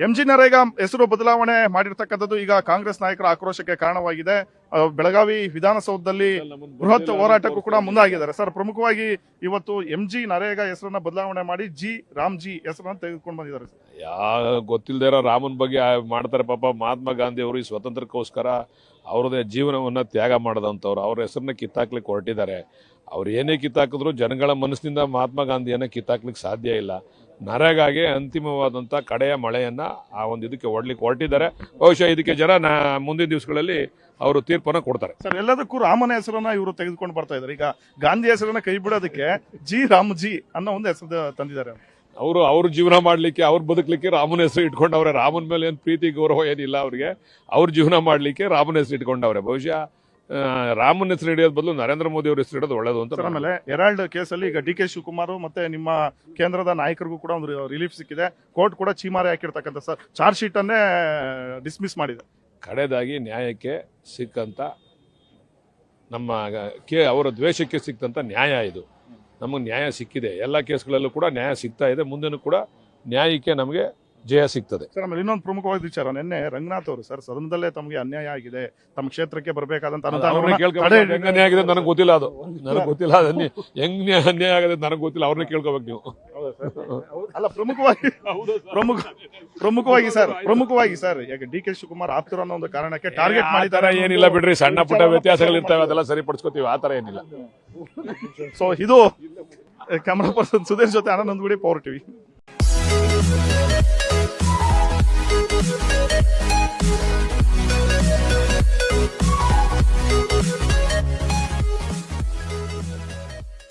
MG NREGA ಹೆಸರು ಬದಲಾವಣೆ ಮಾಡಿರ್ತಕ್ಕಂಥದ್ದು ಈಗ ಕಾಂಗ್ರೆಸ್ ನಾಯಕರ ಆಕ್ರೋಶಕ್ಕೆ ಕಾರಣವಾಗಿದೆ. ಬೆಳಗಾವಿ ವಿಧಾನಸೌಧದಲ್ಲಿ ಬೃಹತ್ ಹೋರಾಟಕ್ಕೂ ಕೂಡ ಮುಂದಾಗಿದ್ದಾರೆ. ಸರ್, ಪ್ರಮುಖವಾಗಿ ಇವತ್ತು ಎಂಜಿ ನರೇಗಾ ಹೆಸರನ್ನ ಬದಲಾವಣೆ ಮಾಡಿ ರಾಮ್ಜಿ ಹೆಸರನ್ನ ತೆಗೆದುಕೊಂಡು ಬಂದಿದ್ದಾರೆ. ಗೊತ್ತಿಲ್ಲದೆ ಇರೋ ರಾಮನ್ ಬಗ್ಗೆ ಮಾಡ್ತಾರೆ. ಪಾಪ ಮಹಾತ್ಮ ಗಾಂಧಿ ಅವರು ಈ ಸ್ವತಂತ್ರಕ್ಕೋಸ್ಕರ ಅವ್ರದೇ ಜೀವನವನ್ನ ತ್ಯಾಗ ಮಾಡದಂತವ್ರು ಅವ್ರ ಹೆಸರನ್ನ ಕಿತ್ತಾಕ್ಲಿಕ್ಕೆ ಹೊರಟಿದ್ದಾರೆ. ಅವ್ರು ಏನೇ ಕಿತ್ತಾಕಿದ್ರು ಜನಗಳ ಮನಸ್ಸಿನಿಂದ ಮಹಾತ್ಮ ಗಾಂಧಿಯನ್ನ ಕಿತ್ತಾಕ್ಲಿಕ್ಕೆ ಸಾಧ್ಯ ಇಲ್ಲ. ನರೇಗಾಗೆ ಅಂತಿಮವಾದಂಥ ಕಡೆಯ ಮಳೆಯನ್ನ ಆ ಒಂದು ಇದಕ್ಕೆ ಹೊರಟಿದ್ದಾರೆ. ಬಹುಶಃ ಇದಕ್ಕೆ ಮುಂದಿನ ದಿವಸಗಳಲ್ಲಿ ಅವರು ತೀರ್ಪನ್ನು ಕೊಡ್ತಾರೆ. ಸರ್, ಎಲ್ಲದಕ್ಕೂ ರಾಮನ ಹೆಸರನ್ನ ಇವರು ತೆಗೆದುಕೊಂಡು ಬರ್ತಾ ಇದ್ದಾರೆ. ಈಗ ಗಾಂಧಿ ಹೆಸರನ್ನ ಕೈ ಬಿಡೋದಕ್ಕೆ ರಾಮ್ಜಿ ಅನ್ನೋ ಒಂದು ಹೆಸರು ತಂದಿದ್ದಾರೆ. ಅವ್ರ ಜೀವನ ಮಾಡ್ಲಿಕ್ಕೆ, ಅವ್ರು ಬದುಕಲಿಕ್ಕೆ ರಾಮನ ಹೆಸರು ಇಟ್ಕೊಂಡವ್ರೆ. ರಾಮನ ಮೇಲೆ ಏನು ಪ್ರೀತಿ ಗೌರವ ಏನಿಲ್ಲ ಅವ್ರಿಗೆ. ಅವ್ರ ಜೀವನ ಮಾಡ್ಲಿಕ್ಕೆ ರಾಮನ ಹೆಸರು ಇಟ್ಕೊಂಡವ್ರೆ. ಬಹುಶಃ ರಾಮನ ಹೆಸರು ಹಿಡಿಯೋದ್ ಬದಲು ನರೇಂದ್ರ ಮೋದಿ ಅವ್ರ ಹೆಸರು ಇಡೋದು ಒಳ್ಳೇದು ಅಂತ. ಆಮೇಲೆ ಹೆರಾಲ್ಡ್ ಕೇಸಲ್ಲಿ ಈಗ ಡಿ ಕೆ ಶಿವಕುಮಾರ್ ಮತ್ತೆ ನಿಮ್ಮ ಕೇಂದ್ರದ ನಾಯಕರಿಗೂ ಕೂಡ ಒಂದು ರಿಲೀಫ್ ಸಿಕ್ಕಿದೆ. ಕೋರ್ಟ್ ಕೂಡ ಚೀಮಾರಿ ಹಾಕಿರ್ತಕ್ಕಂಥ ಸರ್ ಚಾರ್ಜ್ ಶೀಟ್ ಅನ್ನೇ ಡಿಸ್ಮಿಸ್ ಮಾಡಿದೆ. ಕಡೆದಾಗಿ ನ್ಯಾಯಕ್ಕೆ ಸಿಕ್ಕಂತ ನಮ್ಮ ಅವರ ದ್ವೇಷಕ್ಕೆ ಸಿಕ್ಕಂತ ನ್ಯಾಯ ಇದು. ನಮಗೆ ನ್ಯಾಯ ಸಿಕ್ಕಿದೆ. ಎಲ್ಲ ಕೇಸ್ಗಳಲ್ಲೂ ಕೂಡ ನ್ಯಾಯ ಸಿಗ್ತಾ ಇದೆ. ಮುಂದೆನೂ ಕೂಡ ನ್ಯಾಯಕ್ಕೆ ನಮಗೆ ಜಯ ಸಿಗ್ತದೆ. ಸರ್, ಆಮೇಲೆ ಇನ್ನೊಂದು ಪ್ರಮುಖವಾದ ವಿಚಾರ, ನಿನ್ನೆ ರಂಗನಾಥ್ ಅವರು ಸರ್ ಸದನದಲ್ಲೇ ತಮಗೆ ಅನ್ಯಾಯ ಆಗಿದೆ, ತಮ್ಮ ಕ್ಷೇತ್ರಕ್ಕೆ ಬರಬೇಕಾದಂತ ಅನ್ಯಾಯ ಆಗಿದೆ ನನಗೆ ಗೊತ್ತಿಲ್ಲ. ಅದು ನನಗೆ ಗೊತ್ತಿಲ್ಲ. ಹೆಂಗ್ ಅನ್ಯಾಯ ಆಗಿದೆ ನನಗೆ ಗೊತ್ತಿಲ್ಲ. ಅವ್ರನ್ನೇ ಕೇಳ್ಕೋಬೇಕು ನೀವು. ಅಲ್ಲ, ಪ್ರಮುಖವಾಗಿ ಸರ್ ಈಗ ಡಿ ಕೆ ಶಿವಕುಮಾರ್ ಆಪ್ತರು ಅನ್ನೋ ಒಂದು ಕಾರಣಕ್ಕೆ ಟಾರ್ಗೆಟ್ ಮಾಡಿದ್ದಾರೆ. ಏನಿಲ್ಲ ಬಿಡ್ರಿ, ಸಣ್ಣ ಪುಟ್ಟ ವ್ಯತ್ಯಾಸಗಳಿರ್ತವೆ, ಅದೆಲ್ಲ ಸರಿಪಡಿಸ್ಕೋತೀವಿ. ಆತರ ಏನಿಲ್ಲ. ಸೊ ಇದು ಕ್ಯಾಮರಾ ಪರ್ಸನ್ ಸುಧೀರ್ ಜೊತೆ ಆನಂದ್ ಗುಡಿ, ಪವರ್ ಟಿವಿ.